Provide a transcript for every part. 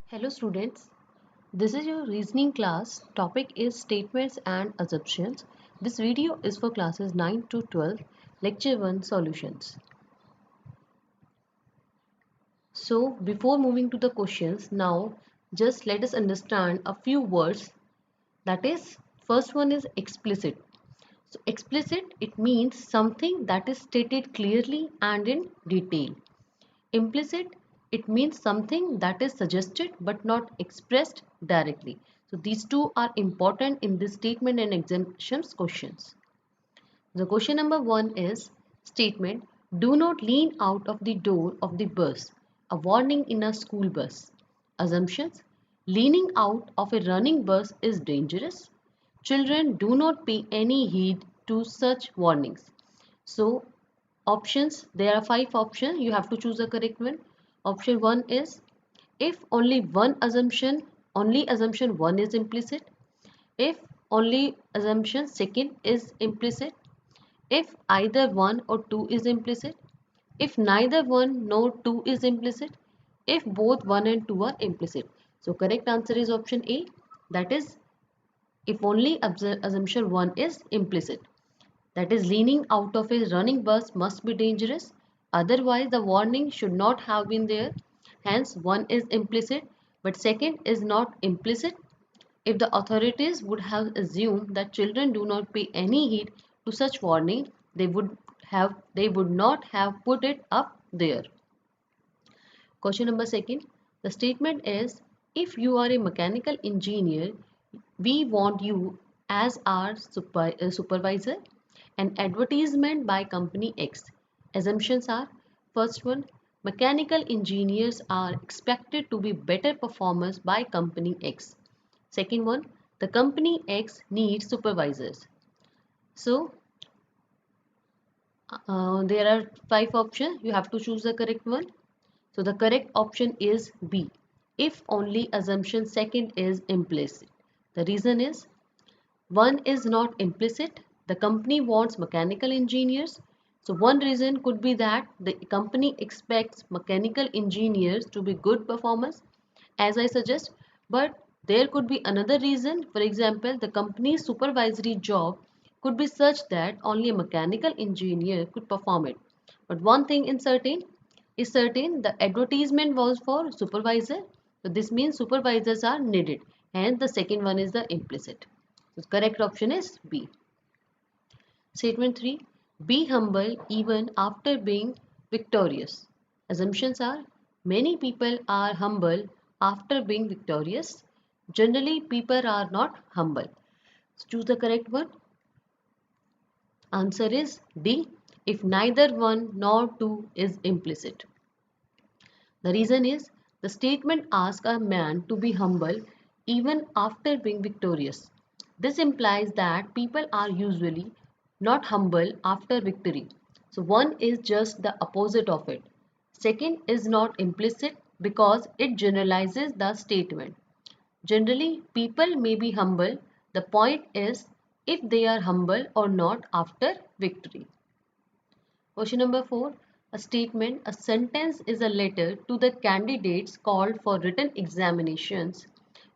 Hello students, this is your reasoning class. Topic is statements and assumptions. This video is for classes 9 to 12, lecture 1 solutions. So before moving to the questions, now just let us understand a few words. That is, first one is explicit. So explicit, it means something that is stated clearly and in detail. Implicit, it means something that is suggested but not expressed directly. So these two are important in this statement and exemptions questions. The question number 1 is statement, do not lean out of the door of the bus, a warning in a school bus. Assumptions, leaning out of a running bus is dangerous. Children do not pay any heed to such warnings. So options, there are 5 options, you have to choose the correct one. Option 1 is if only assumption 1 is implicit. If only assumption second is implicit. If either 1 or 2 is implicit. If neither 1 nor 2 is implicit. If both 1 and 2 are implicit. So correct answer is option A, that is if only assumption 1 is implicit. That is, leaning out of a running bus must be dangerous. Otherwise, the warning should not have been there. Hence, 1 is implicit, but second is not implicit. If the authorities would have assumed that children do not pay any heed to such warning, they would not have put it up there. Question number second. The statement is, if you are a mechanical engineer, we want you as our supervisor. An advertisement by company X. Assumptions are, first one, mechanical engineers are expected to be better performers by company X. Second one, the company X needs supervisors. So there are 5 options. You have to choose the correct one. So the correct option is B. If only assumption second is implicit. The reason is, one is not implicit. The company wants mechanical engineers. So one reason could be that the company expects mechanical engineers to be good performers, as I suggest. But there could be another reason. For example, the company's supervisory job could be such that only a mechanical engineer could perform it. But one thing is certain, the advertisement was for supervisor. So this means supervisors are needed. And the second one is the implicit. The correct option is B. Statement 3. Be humble even after being victorious. Assumptions are, many people are humble after being victorious. Generally, people are not humble. So choose the correct one. Answer is D. If neither 1 nor 2 is implicit. The reason is, the statement asks a man to be humble even after being victorious. This implies that people are usually not humble after victory. So one is just the opposite of it. Second is not implicit because it generalizes the statement. Generally, people may be humble. The point is if they are humble or not after victory. Question number 4. A statement, a sentence is a letter to the candidates called for written examinations.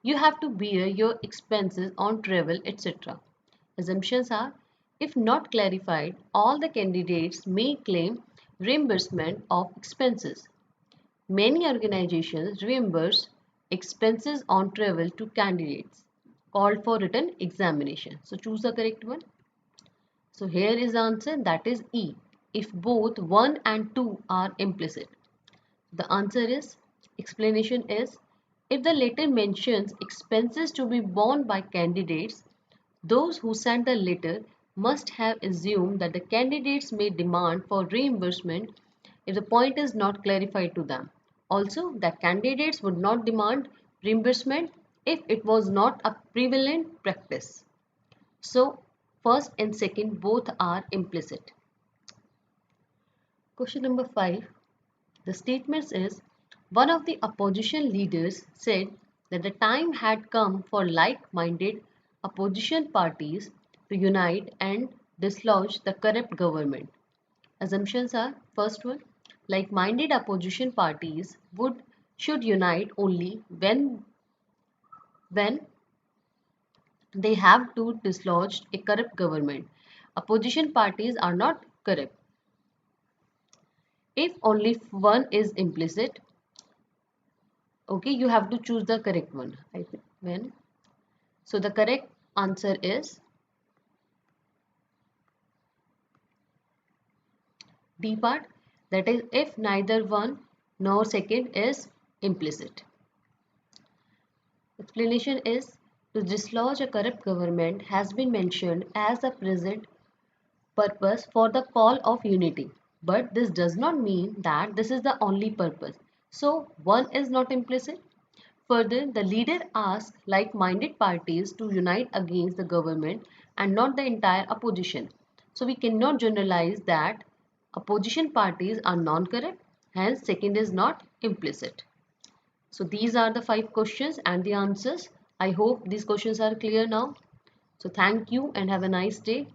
You have to bear your expenses on travel, etc. Assumptions are, if not clarified, all the candidates may claim reimbursement of expenses. Many organizations reimburse expenses on travel to candidates called for written examination. So choose the correct one. So here is the answer, that is E, if both 1 and 2 are implicit. The answer is, explanation is, if the letter mentions expenses to be borne by candidates, those who sent the letter must have assumed that the candidates may demand for reimbursement if the point is not clarified to them. Also, the candidates would not demand reimbursement if it was not a prevalent practice. So, first and second both are implicit. Question number 5. The statement is, one of the opposition leaders said that the time had come for like-minded opposition parties to unite and dislodge the corrupt government. Assumptions are, first one, like-minded opposition parties would should unite only when they have to dislodge a corrupt government. Opposition parties are not corrupt. If only one is implicit, okay, you have to choose the correct one. I think when. So the correct answer is D part, that is if neither one nor second is implicit. Explanation is to dislodge a corrupt government has been mentioned as a present purpose for the call of unity. But this does not mean that this is the only purpose. So one is not implicit. Further, the leader asks like-minded parties to unite against the government and not the entire opposition. So we cannot generalize that opposition parties are non-corrupt, hence second is not implicit. So these are the 5 questions and the answers. I hope these questions are clear now. So thank you and have a nice day.